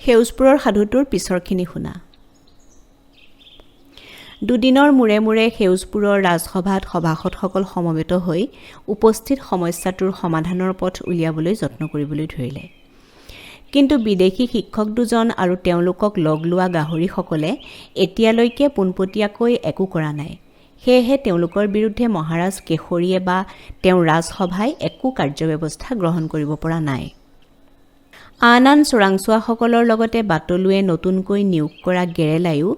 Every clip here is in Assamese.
সেউজপুৰৰ সাধুটোৰ পিছৰখিনি শুনা। দুদিনৰ মূৰে মূৰে সেউজপুৰৰ ৰাজসভাত সভাসদসকল সমবেত হৈ উপস্থিত সমস্যাটোৰ সমাধানৰ পথ উলিয়াবলৈ যত্ন কৰিবলৈ ধৰিলে। কিন্তু বিদেশী শিক্ষক দুজন আৰু তেওঁলোকক লগ লোৱা গাহৰিসকলে এতিয়ালৈকে পোনপটীয়াকৈ একো কৰা নাই। সেয়েহে তেওঁলোকৰ বিৰুদ্ধে মহাৰাজ কেশৰীয়ে বা তেওঁৰ ৰাজসভাই একো কাৰ্যব্যৱস্থা গ্ৰহণ কৰিব পৰা নাই। আন আন চোৰাংচোৱাসকলৰ লগতে বাটলুৱে নতুনকৈ নিয়োগ কৰা গেৰেলায়ো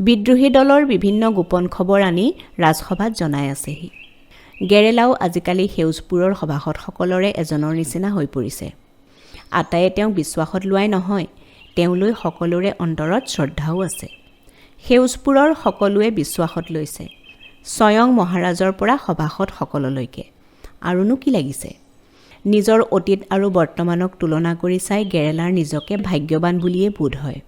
বিদ্ৰোহী দলৰ বিভিন্ন গোপন খবৰ আনি ৰাজসভাত জনাই আছেহি। গেৰেলাও আজিকালি সেউজপুৰৰ সভাসদসকলৰে এজনৰ নিচিনা হৈ পৰিছে। আটায়ে তেওঁক বিশ্বাসত লোৱাই নহয়, তেওঁলৈ সকলোৰে অন্তৰত শ্ৰদ্ধাও আছে। সেউজপুৰৰ সকলোৱে বিশ্বাসত লৈছে, স্বয়ং মহাৰাজৰ পৰা সভাসদসকললৈকে। আৰুনো কি লাগিছে? নিজৰ অতীত আৰু বৰ্তমানক তুলনা কৰি চাই গেৰেলাৰ নিজকে ভাগ্যৱান বুলিয়েই বোধ হয়।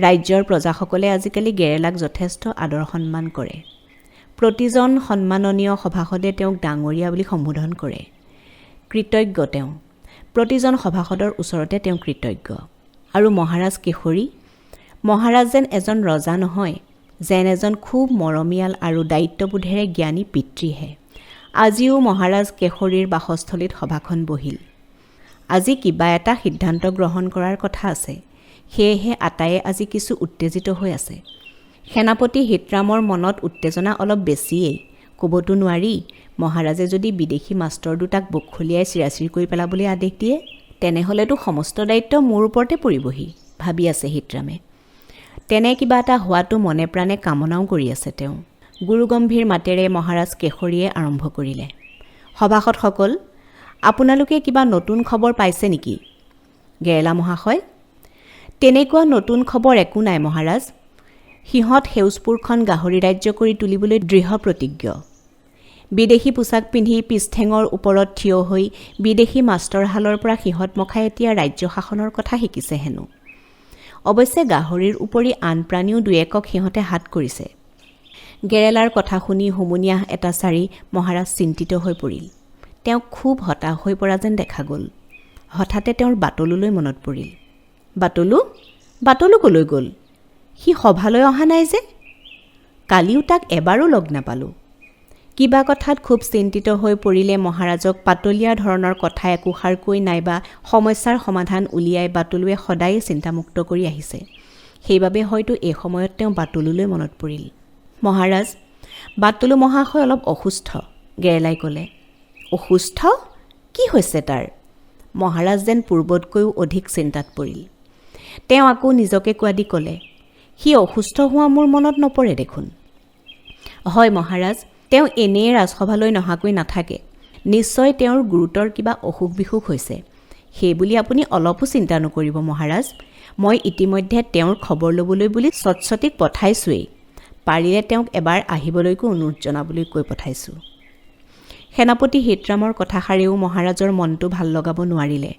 ৰাজ্যৰ প্ৰজাসকলে আজিকালি গেৰেলাক যথেষ্ট আদৰ সন্মান কৰে। প্ৰতিজন সন্মাননীয় সভাসদে তেওঁক ডাঙৰীয়া বুলি সম্বোধন কৰে। কৃতজ্ঞ তেওঁ, প্ৰতিজন সভাসদৰ ওচৰতে তেওঁ কৃতজ্ঞ। আৰু মহাৰাজ কেশৰী? মহাৰাজ যেন এজন ৰজা নহয়, যেন এজন খুব মৰমীয়াল আৰু দায়িত্ববোধেৰে জ্ঞানী পিতৃহে। আজিও মহাৰাজ কেশৰীৰ বাসস্থলীত সভাখন বহিল। আজি কিবা এটা সিদ্ধান্ত গ্ৰহণ কৰাৰ কথা আছে, সেয়েহে আটায়ে আজি কিছু উত্তেজিত হৈ আছে। সেনাপতি হিতৰামৰ মনত উত্তেজনা অলপ বেছিয়েই, ক'বতো নোৱাৰি। মহাৰাজে যদি বিদেশী মাষ্টৰ দুটাক বখলিয়াই চিৰাচিৰি কৰি পেলাবলৈ আদেশ দিয়ে, তেনেহ'লেতো সমস্ত দায়িত্ব মোৰ ওপৰতে পৰিবহি, ভাবি আছে হিতৰামে। তেনে কিবা এটা হোৱাটো মনে প্ৰাণে কামনাও কৰি আছে তেওঁ। গুৰুগম্ভীৰ মাতেৰে মহাৰাজ কেশৰীয়ে আৰম্ভ কৰিলে। সভাসদসকল, আপোনালোকে কিবা নতুন খবৰ পাইছে নেকি? গেৰেলা মহাশয়? তেনেকুৱা নতুন খবৰ একো নাই মহাৰাজ। সিহঁত সেউজপুৰখন গাহৰি ৰাজ্য কৰি তুলিবলৈ দৃঢ় প্ৰতিজ্ঞ। বিদেশী পোছাক পিন্ধি পিছঠেঙৰ ওপৰত থিয় হৈ বিদেশী মাষ্টৰশালৰ পৰা সিহঁত মখাই এতিয়া ৰাজ্য শাসনৰ কথা শিকিছে হেনো। অৱশ্যে গাহৰিৰ উপৰি আন প্ৰাণীও দুই একক সিহঁতে হাত কৰিছে। গেৰেলাৰ কথা শুনি হুমুনিয়াহ এটা চাৰি মহাৰাজ চিন্তিত হৈ পৰিল। তেওঁক খুব হতাশ হৈ পৰা যেন দেখা গ'ল। হঠাতে তেওঁৰ বাটলুলৈ মনত পৰিল। বাটলু কলৈ গ'ল? সি সভালৈ অহা নাই যে? কালিও তাক এবাৰো লগ নাপালোঁ। কিবা কথাত খুব চিন্তিত হৈ পৰিলে মহাৰাজক পাতলীয়া ধৰণৰ কথা একোষাৰকৈ নাইবা সমস্যাৰ সমাধান উলিয়াই বাটলুৱে সদায়ে চিন্তামুক্ত কৰি আহিছে। সেইবাবে হয়তো এই সময়ত তেওঁ বাটলুলৈ মনত পৰিল। মহাৰাজ, বাটলু মহাশয় অলপ অসুস্থ, গেৰেলাই ক'লে। অসুস্থ? কি হৈছে তাৰ? মহাৰাজ যেন পূৰ্বতকৈও অধিক চিন্তাত পৰিল। তেওঁ আকৌ নিজকে কোৱা দি ক'লে, সি অসুস্থ হোৱা মোৰ মনত নপৰে দেখোন। হয় মহাৰাজ, তেওঁ এনেই ৰাজসভালৈ নহাকৈ নাথাকে। নিশ্চয় তেওঁৰ গুৰুতৰ কিবা অসুখ বিসুখ হৈছে। সেইবুলি আপুনি অলপো চিন্তা নকৰিব মহাৰাজ। মই ইতিমধ্যে তেওঁৰ খবৰ ল'বলৈ বুলি চটচটিক পঠাইছোৱেই। পাৰিলে তেওঁক এবাৰ আহিবলৈকো অনুৰোধ জনাবলৈ কৈ পঠাইছোঁ। সেনাপতি হিতৰামৰ কথাষাৰেও মহাৰাজৰ মনটো ভাল লগাব নোৱাৰিলে।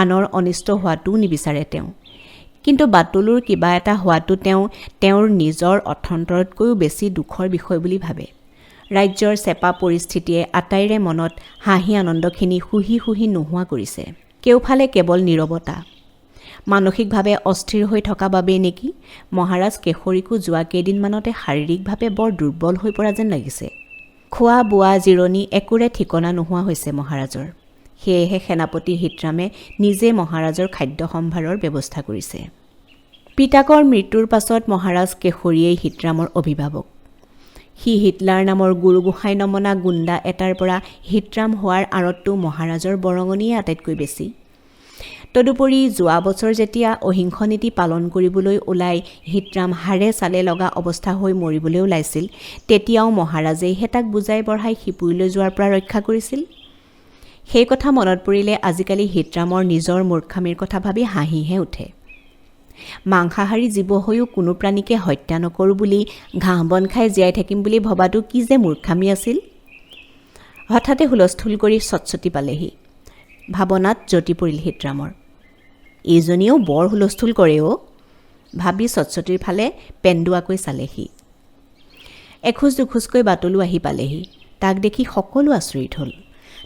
আনৰ অনিষ্ট হোৱাটোও নিবিচাৰে তেওঁ। কিন্তু বাটলুৰ কিবা এটা হোৱাটো তেওঁৰ নিজৰ অৰ্থন্তৰতকৈও বেছি দুখৰ বিষয় বুলি ভাবে। ৰাজ্যৰ চেপা পৰিস্থিতিয়ে আটাইৰে মনত হাঁহি আনন্দখিনি শুহি শুহি নোহোৱা কৰিছে। কেওফালে কেৱল নীৰৱতা। মানসিকভাৱে অস্থিৰ হৈ থকা বাবেই নেকি মহাৰাজ কেশৰীকো যোৱা কেইদিনমানতে শাৰীৰিকভাৱে বৰ দুৰ্বল হৈ পৰা যেন লাগিছে। খোৱা বোৱা জিৰণি একোৰে ঠিকনা নোহোৱা হৈছে মহাৰাজৰ। সেয়েহে সেনাপতি হিতৰামে নিজে মহাৰাজৰ খাদ্য সম্ভাৰৰ ব্যৱস্থা কৰিছে। পিতাকৰ মৃত্যুৰ পাছত মহাৰাজ কেশৰীয়েই হিতৰামৰ অভিভাৱক। সি হিটলাৰ নামৰ গুৰুগোসাঁই নমনা গুণ্ডা এটাৰ পৰা হিতৰাম হোৱাৰ আঁৰতটো মহাৰাজৰ বৰঙণিয়ে আটাইতকৈ বেছি। তদুপৰি যোৱা বছৰ যেতিয়া অহিংস নীতি পালন কৰিবলৈ ওলাই হিতৰাম হাড়ে চালে লগা অৱস্থা হৈ মৰিবলৈ ওলাইছিল, তেতিয়াও মহাৰাজেইহে তাক বুজাই বঢ়াই শিপুৰিলৈ যোৱাৰ পৰা ৰক্ষা কৰিছিল। সেই কথা মনত পৰিলে আজিকালি হিতৰামৰ নিজৰ মূৰ্খামিৰ কথা ভাবি হাঁহিহে উঠে। মাংসাহাৰী জীৱ হৈও কোনো প্ৰাণীকে হত্যা নকৰোঁ বুলি ঘাঁহ বন খাই জীয়াই থাকিম বুলি ভবাটো কি যে মূৰ্খামি আছিল। হঠাতে হুলস্থুল কৰি চটচটি পালেহি। ভাৱনাত জ্যোতি পৰিল হিতৰামৰ। এইজনীয়েও বৰ হুলস্থুল কৰে অ', ভাবি চটচটিৰ ফালে পেন্দুৱাকৈ চালেহি। এখোজ দুখোজকৈ বাটলু আহি পালেহি। তাক দেখি সকলো আচৰিত হ'ল।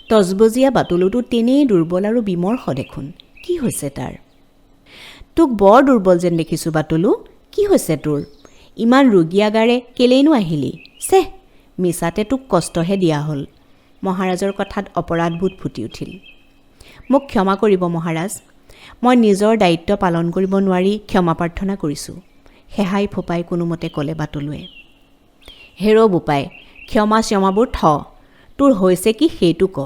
তজবজীয়া বাটলুটো তেনেই দুৰ্বল আৰু বিমৰ্ষ দেখোন। কি হৈছে তাৰ? তোক বৰ দুৰ্বল যেন দেখিছোঁ বাটুলো। কি হৈছে তোৰ? ইমান ৰুগীয়াগাৰে কেলেইনো আহিলি? চেহ, মিছাতে তোক কষ্টহে দিয়া হ'ল। মহাৰাজৰ কথাত অপৰাধবোধ ফুটি উঠিল। মোক ক্ষমা কৰিব মহাৰাজ, মই নিজৰ দায়িত্ব পালন কৰিব নোৱাৰি ক্ষমা প্ৰাৰ্থনা কৰিছোঁ, সেহাই ফোপাই কোনোমতে ক'লে বাটুলুৱে। হেৰ' বোপাই, ক্ষমা চ্যমাবোৰ থ, তোৰ হৈছে কি সেইটো ক।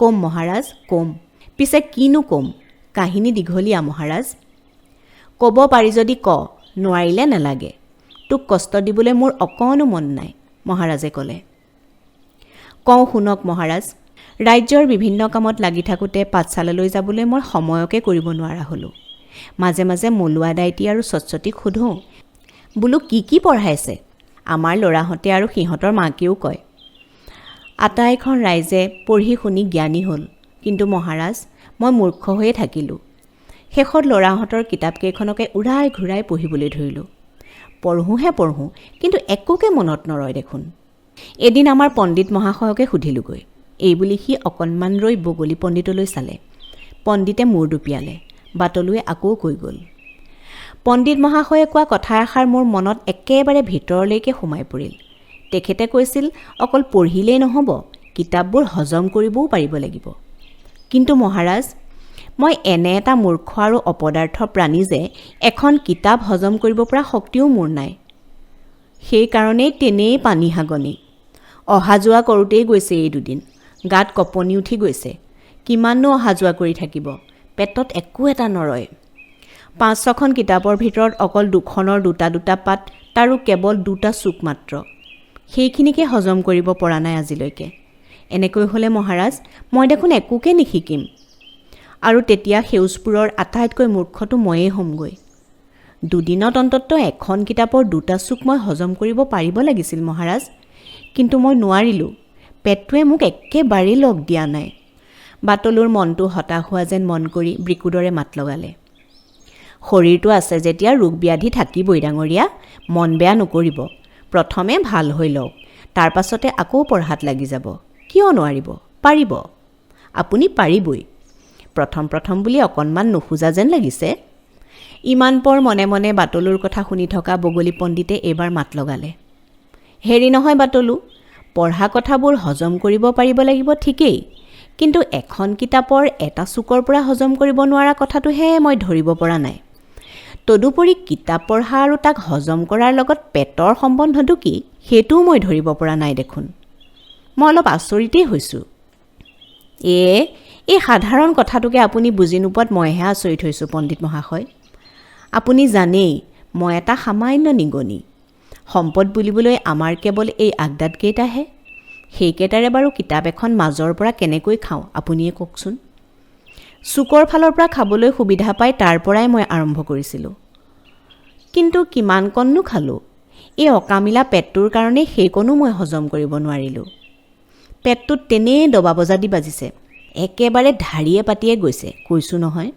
কম মহাৰাজ, কম। পিছে কিনো কম? কাহিনী দীঘলীয়া মহাৰাজ। ক'ব পাৰি যদি ক, নোৱাৰিলে নেলাগে। তোক কষ্ট দিবলৈ মোৰ অকণো মন নাই, মহাৰাজে ক'লে। কওঁ শুনক মহাৰাজ, ৰাজ্যৰ বিভিন্ন কামত লাগি থাকোঁতে পাঠশালালৈ যাবলৈ মই সময়কে কৰিব নোৱাৰা হ'লোঁ। মাজে মাজে মলুৱা দাইটি আৰু চটচটিক সোধোঁ, বোলো কি পঢ়াইছে? আমাৰ ল'ৰাহঁতে আৰু সিহঁতৰ মাকেও কয়। আটাইখন ৰাইজে পঢ়ি শুনি জ্ঞানী হ'ল, কিন্তু মহাৰাজ মই মূৰ্খ হৈয়ে থাকিলোঁ। শেষত ল'ৰাহঁতৰ কিতাপকেইখনকে উৰাই ঘূৰাই পঢ়িবলৈ ধৰিলোঁ। পঢ়োঁ, কিন্তু একোকে মনত নৰয় দেখোন। এদিন আমাৰ পণ্ডিত মহাশয়কে সুধিলোঁগৈ। এইবুলি সি অকণমান ৰৈ বগলী পণ্ডিতলৈ চালে। পণ্ডিতে মূৰ দুপিয়ালে। বাটলুৱে আকৌ কৈ গ'ল। পণ্ডিত মহাশয়ে কোৱা কথা এষাৰ মোৰ মনত একেবাৰে ভিতৰলৈকে সোমাই পৰিল। তেখেতে কৈছিল, অকল পঢ়িলেই নহ'ব, কিতাপবোৰ হজম কৰিবও পাৰিব লাগিব। কিন্তু মহাৰাজ, মই এনে এটা মূৰ্খ আৰু অপদাৰ্থ প্ৰাণী যে এখন কিতাপ হজম কৰিব পৰা শক্তিও মোৰ নাই। সেইকাৰণেই তেনেই পানী হাগনি। অহা যোৱা কৰোঁতেই গৈছে এই দুদিন, গাত কঁপনি উঠি গৈছে। কিমাননো অহা যোৱা কৰি থাকিব, পেটত একো এটা নৰয়। 5-6খন কিতাপৰ ভিতৰত অকল 2খনৰ দুটা পাত, তাৰো কেৱল 2টা চুক মাত্ৰ। সেইখিনিকে হজম কৰিব পৰা নাই আজিলৈকে। এনেকৈ হ'লে মহাৰাজ, মই দেখোন একোকে নিশিকিম। আৰু তেতিয়া সেউজপুৰৰ আটাইতকৈ মূৰ্খটো ময়েই হ'মগৈ। দুদিনত অন্ততঃ এখন কিতাপৰ 2টা চুক মই হজম কৰিব পাৰিব লাগিছিল মহাৰাজ, কিন্তু মই নোৱাৰিলোঁ। পেটটোৱে মোক একেবাৰেই লগ দিয়া নাই। বাটলুৰ মনটো হতাশ হোৱা যেন মন কৰি বৃকুদৰে মাত লগালে। শৰীৰটো আছে যেতিয়া ৰোগ ব্যাধি থাকিবই ডাঙৰীয়া, মন বেয়া নকৰিব। প্ৰথমে ভাল হৈ লওক, তাৰ পাছতে আকৌ পঢ়াত লাগি যাব। কিয় নোৱাৰিব? পাৰিব। আপুনি পাৰিবই। প্ৰথম বুলি অকণমান নোখোজা যেন লাগিছে। ইমান পৰ মনে মনে বাটলুৰ কথা শুনি থকা বগলী পণ্ডিতে এইবাৰ মাত লগালে। হেৰি নহয় বাটলু, পঢ়া কথাবোৰ হজম কৰিব পাৰিব লাগিব ঠিকেই, কিন্তু এখন কিতাপৰ এটা চুকৰ পৰা হজম কৰিব নোৱাৰা কথাটোহে মই ধৰিব পৰা নাই। তদুপৰি কিতাপ পঢ়া আৰু তাক হজম কৰাৰ লগত পেটৰ সম্বন্ধটো কি, সেইটোও মই ধৰিব পৰা নাই দেখোন। মই অলপ আচৰিতেই হৈছোঁ। এই সাধাৰণ কথাটোকে আপুনি বুজি নোপোৱাত মইহে আচৰিত হৈছোঁ পণ্ডিত মহাশয়। আপুনি জানেই মই এটা সামান্য নিগনি। সম্পদ বুলিবলৈ আমাৰ কেৱল এই আগদাতকেইটাহে। সেইকেইটাৰে বাৰু কিতাপ এখন মাজৰ পৰা কেনেকৈ খাওঁ আপুনিয়ে কওকচোন। চুকৰ ফালৰ পৰা খাবলৈ সুবিধা পাই তাৰ পৰাই মই আৰম্ভ কৰিছিলোঁ। কিন্তু কিমানকণনো খালোঁ? এই অকামিলা পেটটোৰ কাৰণে সেইকণো মই হজম কৰিব নোৱাৰিলোঁ। পেটটোত তেনেই দবা বজা দি বাজিছে, একেবাৰে ধাৰিয়ে পাতিয়ে গৈছে, কৈছোঁ নহয়।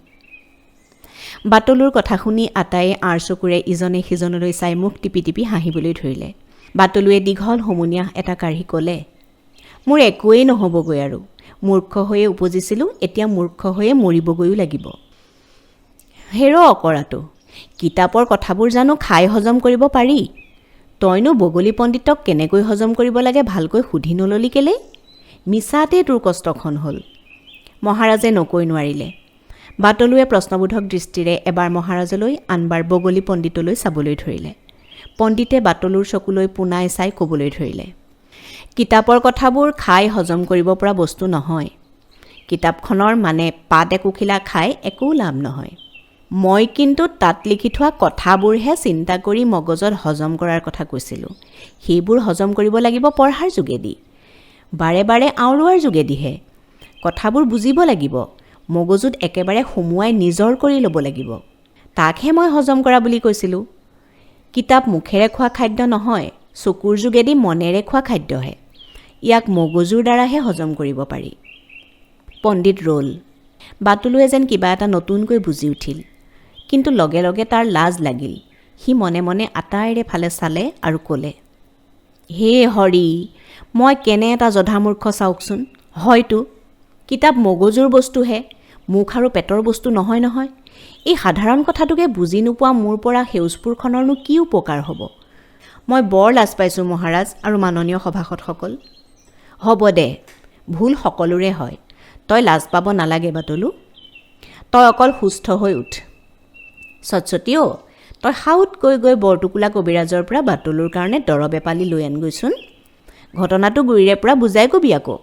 বাটলুৰ কথা শুনি আটাইয়ে আৰ চকুৰে ইজনে সিজনলৈ চাই মুখ টিপি টিপি হাঁহিবলৈ ধৰিলে। বাটলুৱে দীঘল হুমুনিয়াহ এটা কাঢ়ি ক'লে, মোৰ একোৱেই নহ'বগৈ আৰু। মূৰ্খ হৈয়ে উপজিছিলোঁ, এতিয়া মূৰ্খ হৈয়ে মৰিবগৈও লাগিব। হেৰ' অকৰাটো, কিতাপৰ কথাবোৰ জানো খাই হজম কৰিব পাৰি? তইনো বগলী পণ্ডিতক কেনেকৈ হজম কৰিব লাগে ভালকৈ সুধি নললি কেলেই? মিছাতে তোৰ কষ্টখন হ'ল। মহাৰাজে নকৈ নোৱাৰিলে। বাটলুৱে প্ৰশ্নবোধক দৃষ্টিৰে এবাৰ মহাৰাজলৈ, আনবাৰ বগলী পণ্ডিতলৈ চাবলৈ ধৰিলে। পণ্ডিতে বাটলুৰ চকুলৈ পোনাই চাই ক'বলৈ ধৰিলে, কিতাপৰ কথাবোৰ খাই হজম কৰিব পৰা বস্তু নহয়। কিতাপখনৰ মানে পাত একুখিলা খাই একো লাভ নহয়। মই কিন্তু তাত লিখি থোৱা কথাবোৰহে চিন্তা কৰি মগজত হজম কৰাৰ কথা কৈছিলোঁ। সেইবোৰ হজম কৰিব লাগিব পঢ়াৰ যোগেদি, বাৰে বাৰে আওৰোৱাৰ যোগেদিহে। কথাবোৰ বুজিব লাগিব, মগজুত একেবাৰে সুমুৱাই নিজৰ কৰি ল'ব লাগিব। তাকহে মই হজম কৰা বুলি কৈছিলোঁ। কিতাপ মুখেৰে খোৱা খাদ্য নহয়, চকুৰ যোগেদি মনেৰে খোৱা খাদ্যহে। ইয়াক মগজুৰ দ্বাৰাহে হজম কৰিব পাৰি। পণ্ডিত ৰ'ল। বাটলুৱে যেন কিবা এটা নতুনকৈ বুজি উঠিল, কিন্তু লগে লগে তাৰ লাজ লাগিল। সি মনে মনে আটাইৰে ফালে চালে আৰু ক'লে, হে হৰি, মই কেনে এটা জধামূৰ্খ চাওকচোন। হয়তো কিতাপ মগজুৰ বস্তুহে, মুখ আৰু পেটৰ বস্তু নহয় নহয়। এই সাধাৰণ কথাটোকে বুজি নোপোৱা মোৰ পৰা সেউজপুৰখনৰনো কি উপকাৰ হ'ব? মই বৰ লাজ পাইছোঁ মহাৰাজ আৰু মাননীয় সভাসদসকল। হ'ব দে, ভুল সকলোৰে হয়, তই লাজ পাব নালাগে বাটলু। তই অকল সুস্থ হৈ উঠ। সৰস্বতীও, তই সাউত গৈ বৰটোকোলা কবিৰাজৰ পৰা বাটলুৰ কাৰণে দৰৱ এপালি লৈ আনগৈচোন। ঘটনাটো গুৰিৰে পৰা বুজাই কবি আকৌ।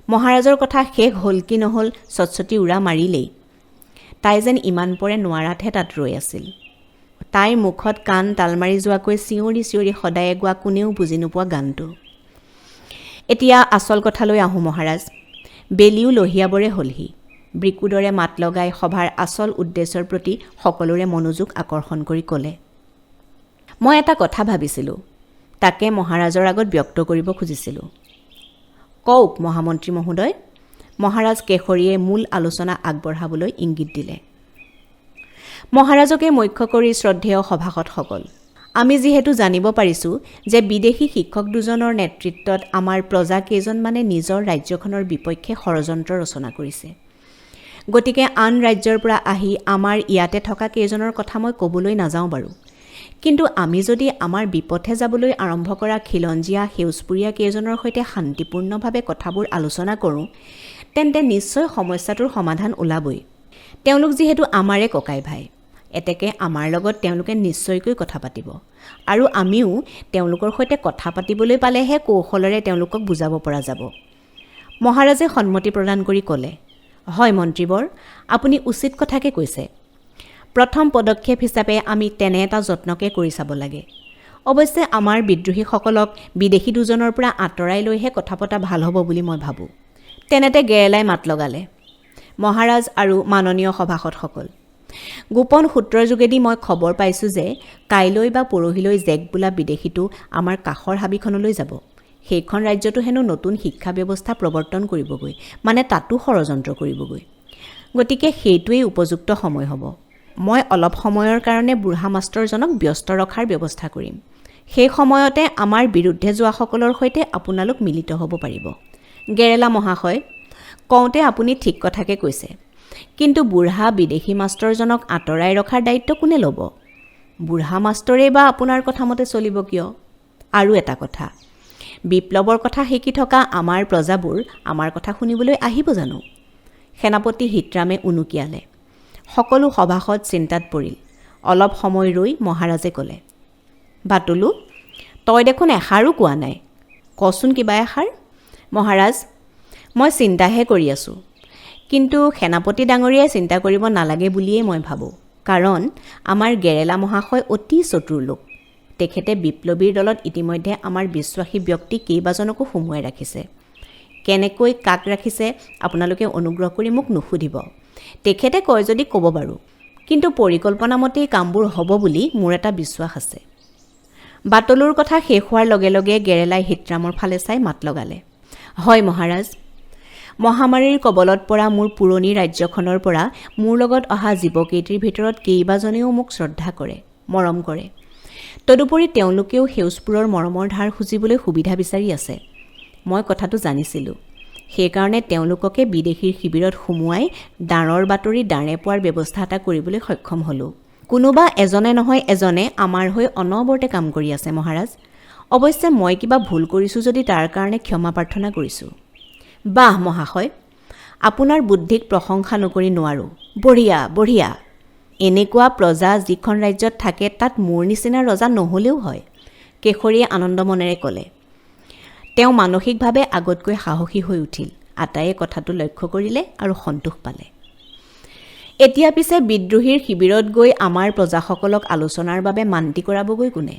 মহাৰাজৰ কথা শেষ হ'ল কি নহ'ল সৰস্বতী উৰা মাৰিলেই। তাই যেন ইমান পৰে নোৱাৰাতহে তাত ৰৈ আছিল। তাইৰ মুখত কাণ তাল মাৰি যোৱাকৈ চিঞৰি চিঞৰি সদায়ে গোৱা কোনেও বুজি নোপোৱা গানটো। এতিয়া আচল কথালৈ আহোঁ মহাৰাজ। বেলিও লহিয়াবৰে হ'লহি। ব্ৰিকুদৰে মাত লগাই সভাৰ আচল উদ্দেশ্যৰ প্ৰতি সকলোৰে মনোযোগ আকৰ্ষণ কৰি ক'লে, মই এটা কথা ভাবিছিলোঁ, তাকে মহাৰাজৰ আগত ব্যক্ত কৰিব খুজিছিলোঁ। কওক মহামন্ত্ৰী মহোদয়। মহাৰাজ কেশৰীয়ে মূল আলোচনা আগবঢ়াবলৈ ইংগিত দিলে। মহাৰাজকে মুখ্য কৰি শ্ৰদ্ধেয় সভাসদসকল, আমি যিহেতু জানিব পাৰিছোঁ যে বিদেশী শিক্ষক দুজনৰ নেতৃত্বত আমাৰ প্ৰজা কেইজনমানে নিজৰ ৰাজ্যখনৰ বিপক্ষে ষড়যন্ত্ৰ ৰচনা কৰিছে। গতিকে আন ৰাজ্যৰ পৰা আহি আমাৰ ইয়াতে থকা কেইজনৰ কথা মই ক'বলৈ নাযাওঁ বাৰু। কিন্তু আমি যদি আমাৰ বিপথে যাবলৈ আৰম্ভ কৰা খিলঞ্জীয়া সেউজপুৰীয়া কেইজনৰ সৈতে শান্তিপূৰ্ণভাৱে কথাবোৰ আলোচনা কৰোঁ, তেন্তে নিশ্চয় সমস্যাটোৰ সমাধান ওলাবই। তেওঁলোক যিহেতু আমাৰে ককাই ভাই, এতেকে আমাৰ লগত তেওঁলোকে নিশ্চয়কৈ কথা পাতিব আৰু আমিও তেওঁলোকৰ সৈতে কথা পাতিবলৈ পালেহে কৌশলেৰে তেওঁলোকক বুজাব পৰা যাব। মহাৰাজে সন্মতি প্ৰদান কৰি ক'লে, হয় মন্ত্ৰীবৰ, আপুনি উচিত কথাকে কৈছে। প্ৰথম পদক্ষেপ হিচাপে আমি তেনে এটা যত্নকে কৰি চাব লাগে। অৱশ্যে আমাৰ বিদ্ৰোহীসকলক বিদেশী দুজনৰ পৰা আঁতৰাই লৈহে কথা পতা ভাল হ'ব বুলি মই ভাবোঁ। তেনেতে গেৰেলাই মাত লগালে, মহাৰাজ আৰু মাননীয় সভাসদসকল, গোপন সূত্ৰৰ যোগেদি মই খবৰ পাইছোঁ যে কাইলৈ বা পৰহিলৈ জেক বোলা বিদেশীটো আমাৰ কাষৰ হাবিখনলৈ যাব। সেইখন ৰাজ্যটো হেনো নতুন শিক্ষা ব্যৱস্থা প্ৰৱৰ্তন কৰিবগৈ, মানে তাতো ষড়যন্ত্ৰ কৰিবগৈ। গতিকে সেইটোৱেই উপযুক্ত সময় হ'ব। মই অলপ সময়ৰ কাৰণে বুঢ়া মাষ্টৰজনক ব্যস্ত ৰখাৰ ব্যৱস্থা কৰিম। সেই সময়তে আমাৰ বিৰুদ্ধে যোৱাসকলৰ সৈতে আপোনালোক মিলিত হ'ব পাৰিব। গেৰেলা মহাশয়, কওঁতে আপুনি ঠিক কথাকে কৈছে, কিন্তু বুঢ়া বিদেশী মাষ্টৰজনক আঁতৰাই ৰখাৰ দায়িত্ব কোনে ল'ব? বুঢ়া মাষ্টৰেই বা আপোনাৰ কথামতে চলিব কিয়? আৰু এটা কথা, বিপ্লৱৰ কথা শিকি থকা আমাৰ প্ৰজাবোৰ আমাৰ কথা শুনিবলৈ আহিব জানো? সেনাপতি হিতৰামে উনুকিয়ালে। সকলো সভাসদ চিন্তাত পৰিল। অলপ সময় ৰৈ মহাৰাজে ক'লে, বাটলু, তই দেখোন এষাৰো কোৱা নাই, কচোন কিবা এষাৰ। মহাৰাজ, মই চিন্তাহে কৰি আছোঁ, কিন্তু সেনাপতি ডাঙৰীয়াই চিন্তা কৰিব নালাগে বুলিয়েই মই ভাবোঁ। কাৰণ আমাৰ গেৰেলা মহাশয় অতি চতুৰ লোক। তেখেতে বিপ্লৱীৰ দলত ইতিমধ্যে আমাৰ বিশ্বাসী ব্যক্তি কেইবাজনকো সুমুৱাই ৰাখিছে। কেনেকৈ কাক ৰাখিছে আপোনালোকে অনুগ্ৰহ কৰি মোক নুসুধিব। তেখেতে কয় যদি ক'ব বাৰু, কিন্তু পৰিকল্পনা মতেই কামবোৰ হ'ব বুলি মোৰ এটা বিশ্বাস আছে। বাটলুৰ কথা শেষ হোৱাৰ লগে লগে গেৰেলাই হিতৰামৰ ফালে চাই মাত লগালে, হয় মহাৰাজ। মহামাৰীৰ কবলত পৰা মোৰ পুৰণি ৰাজ্যখনৰ পৰা মোৰ লগত অহা জীৱকেইটিৰ ভিতৰত কেইবাজনেও মোক শ্ৰদ্ধা কৰে, মৰম কৰে। তদুপৰি তেওঁলোকেও সেউজপুৰৰ মৰমৰ ধাৰ খুজিবলৈ সুবিধা বিচাৰি আছে। মই কথাটো জানিছিলোঁ। সেইকাৰণে তেওঁলোককে বিদেশীৰ শিবিৰত সুমুৱাই ডাঁৰৰ বাতৰি ডাঁৰে পোৱাৰ ব্যৱস্থা এটা কৰিবলৈ সক্ষম হ'লোঁ। কোনোবা এজনে নহয় এজনে আমাৰ হৈ অনবৰতে কাম কৰি আছে মহাৰাজ। অৱশ্যে মই কিবা ভুল কৰিছোঁ যদি তাৰ কাৰণে ক্ষমা প্ৰাৰ্থনা কৰিছোঁ। বাহ মহাশয়, আপোনাৰ বুদ্ধিক প্ৰশংসা নকৰি নোৱাৰোঁ। বঢ়িয়া বঢ়িয়া। এনেকুৱা প্ৰজা যিখন ৰাজ্যত থাকে তাত মোৰ নিচিনা ৰজা নহ'লেও হয়, কেশৰীয়ে আনন্দ মনেৰে ক'লে। তেওঁ মানসিকভাৱে আগতকৈ সাহসী হৈ উঠিল। আটাইয়ে কথাটো লক্ষ্য কৰিলে আৰু সন্তোষ পালে। এতিয়া পিছে বিদ্ৰোহীৰ শিবিৰত গৈ আমাৰ প্ৰজাসকলক আলোচনাৰ বাবে মান্তি কৰাবগৈ কোনে?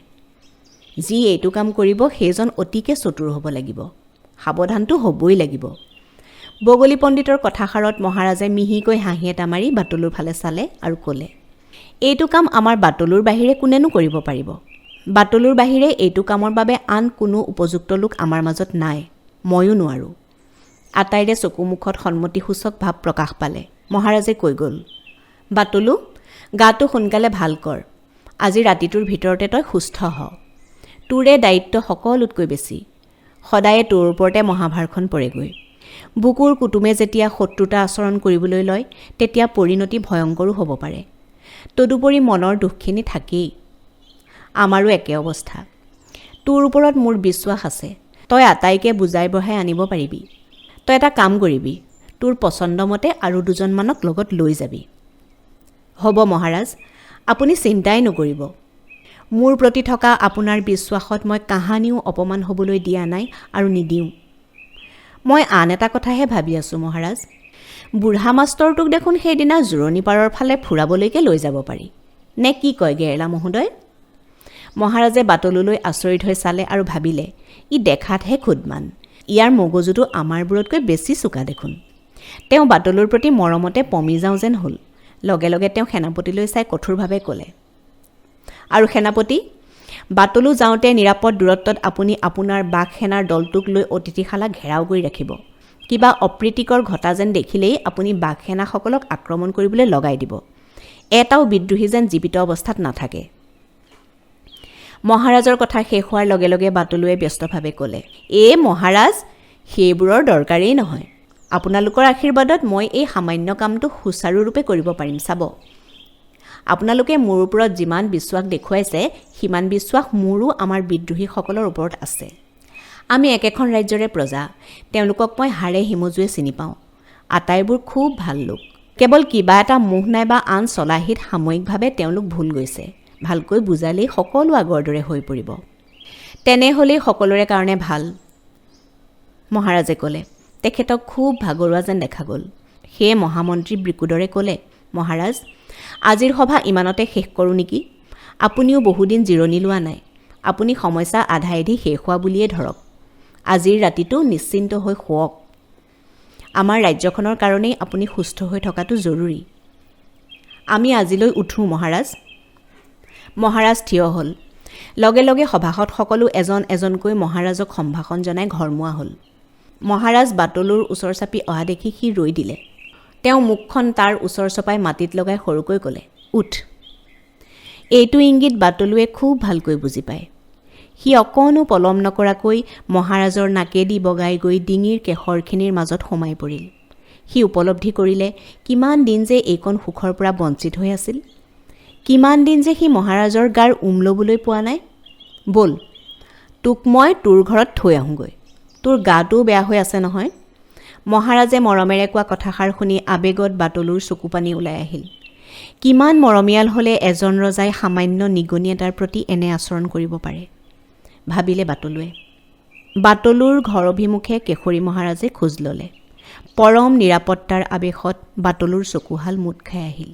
যি এইটো কাম কৰিব সেইজন অতিকে চতুৰ হ'ব লাগিব। সাৱধানটো হ'বই লাগিব। বগলী পণ্ডিতৰ কথাষাৰত মহাৰাজে মিহিকৈ হাঁহি এটা মাৰি বাটলুৰ ফালে চালে আৰু ক'লে, এইটো কাম আমাৰ বাটলুৰ বাহিৰে কোনেনো কৰিব পাৰিব? বাটলুৰ বাহিৰে এইটো কামৰ বাবে আন কোনো উপযুক্ত লোক আমাৰ মাজত নাই। ময়ো নোৱাৰোঁ। আটাইৰে চকুমুখত সন্মতিসূচক ভাৱ প্ৰকাশ পালে। মহাৰাজে কৈ গ'ল, বাটলু, গাটো সোনকালে ভাল কৰ। আজি ৰাতিটোৰ ভিতৰতে তই সুস্থ হ। তোৰে দায়িত্ব সকলোতকৈ বেছি। সদায়ে তোৰ ওপৰতে মহাভাৰখন পৰেগৈ। বুকুৰ কুটুমে যেতিয়া শত্ৰুতা আচৰণ কৰিবলৈ লয় তেতিয়া পৰিণতি ভয়ংকৰো হ'ব পাৰে। তদুপৰি মনৰ দুখখিনি থাকেই। আমাৰো একে অৱস্থা। তোৰ ওপৰত মোৰ বিশ্বাস আছে, তই আটাইকে বুজাই বঢ়াই আনিব পাৰিবি। তই এটা কাম কৰিবি, তোৰ পচন্দমতে আৰু দুজনমানক লগত লৈ যাবি। হ'ব মহাৰাজ, আপুনি চিন্তাই নকৰিব। মোৰ প্ৰতি থকা আপোনাৰ বিশ্বাসত মই কাহানিও অপমান হ'বলৈ দিয়া নাই আৰু নিদিওঁ। মই আন এটা কথাহে ভাবি আছোঁ মহাৰাজ। বুঢ়া মাষ্টৰটোক দেখোন সেইদিনা জোৰণি পাৰৰ ফালে ফুৰাবলৈকে লৈ যাব পাৰি। নে কি কয় গেৰেলা মহোদয়? মহাৰাজে বাটলুলৈ আচৰিত হৈ চালে আৰু ভাবিলে, ই দেখাতহে ক্ষুদ্মান, ইয়াৰ মগজুটো আমাৰবোৰতকৈ বেছি চোকা দেখোন। তেওঁ বাটলুৰ প্ৰতি মৰমতে পমি যাওঁ যেন হ'ল। লগে লগে তেওঁ সেনাপতিলৈ চাই কঠোৰভাৱে ক'লে, আৰু সেনাপতি, বাটলু যাওঁতে নিৰাপদ দূৰত্বত আপুনি আপোনাৰ বাঘ সেনাৰ দলটোক লৈ অতিথিশালা ঘেৰাও কৰি ৰাখিব। কিবা অপ্ৰীতিকৰ ঘটা যেন দেখিলেই আপুনি বাঘ সেনাসকলক আক্ৰমণ কৰিবলৈ লগাই দিব। এটাও বিদ্ৰোহী যেন জীৱিত অৱস্থাত নাথাকে। মহাৰাজৰ কথা শেষ হোৱাৰ লগে লগে বাটলুৱে ব্যস্তভাৱে ক'লে, মহাৰাজ, সেইবোৰৰ দৰকাৰেই নহয়। আপোনালোকৰ আশীৰ্বাদত মই এই সামান্য কামটো সুচাৰুৰূপে কৰিব পাৰিম চাব। আপোনালোকে মোৰ ওপৰত যিমান বিশ্বাস দেখুৱাইছে সিমান বিশ্বাস মোৰো আমাৰ বিদ্ৰোহীসকলৰ ওপৰত আছে। আমি একেখন ৰাজ্যৰে প্ৰজা, তেওঁলোকক মই হাড়ে হিমজুৱে চিনি পাওঁ। আটাইবোৰ খুব ভাল লোক। কেৱল কিবা এটা মোহ নাইবা আন চলাহীত সাময়িকভাৱে তেওঁলোক ভুল গৈছে। ভালকৈ বুজালেই সকলো আগৰ দৰে হৈ পৰিব। তেনেহ'লেই সকলোৰে কাৰণে ভাল, মহাৰাজে ক'লে। তেখেতক খুব ভাগৰুৱা যেন দেখা গ'ল। সেয়ে মহামন্ত্ৰী ব্ৰিকুদৰে ক'লে, মহাৰাজ, আজিৰ সভা ইমানতে শেষ কৰোঁ নেকি? আপুনিও বহুদিন জিৰণি লোৱা নাই। আপুনি সমস্যা আধা এধি শেষ হোৱা বুলিয়েই ধৰক। আজিৰ ৰাতিটো নিশ্চিন্ত হৈ শুৱক। আমাৰ ৰাজ্যখনৰ কাৰণেই আপুনি সুস্থ হৈ থকাটো জৰুৰী। আমি আজিলৈ উঠোঁ মহাৰাজ। মহাৰাজ থিয় হ'ল। লগে লগে সভাসদ সকলো এজন এজনকৈ মহাৰাজক সম্ভাষণ জনাই ঘৰমুৱা হ'ল। মহাৰাজ বাটলুৰ ওচৰ চাপি অহা দেখি সি ৰৈ দিলে। তেওঁ মুখখন তাৰ ওচৰ চপাই মাটিত লগাই সৰুকৈ ক'লে, উঠ। এইটো ইংগিত বাটলুৱে খুব ভালকৈ বুজি পায়। সি অকণো পলম নকৰাকৈ মহাৰাজৰ নাকেদি বগাই গৈ ডিঙিৰ কেশৰখিনিৰ মাজত সোমাই পৰিল। সি উপলব্ধি কৰিলে কিমান দিন যে এইকণ সুখৰ পৰা বঞ্চিত হৈ আছিল। কিমান দিন যে সি মহাৰাজৰ গাৰ ল'বলৈ পোৱা নাই। ব'ল, তোক মই তোৰ ঘৰত থৈ আহোঁগৈ। তোৰ গাটোও বেয়া হৈ আছে নহয়। মহাৰাজে মৰমেৰে কোৱা কথাষাৰ শুনি আবেগত বাটলুৰ চকুপানী ওলাই আহিল। কিমান মৰমীয়াল হ'লে এজন ৰজাই সামান্য নিগনি এটাৰ প্ৰতি এনে আচৰণ কৰিব পাৰে, ভাবিলে বাটলুৱে। বাটলুৰ ঘৰ অভিমুখে কেশৰী মহাৰাজে খোজ ল'লে। পৰম নিৰাপত্তাৰ আৱেশত বাটলুৰ চকুহাল মুঠ খাই আহিল।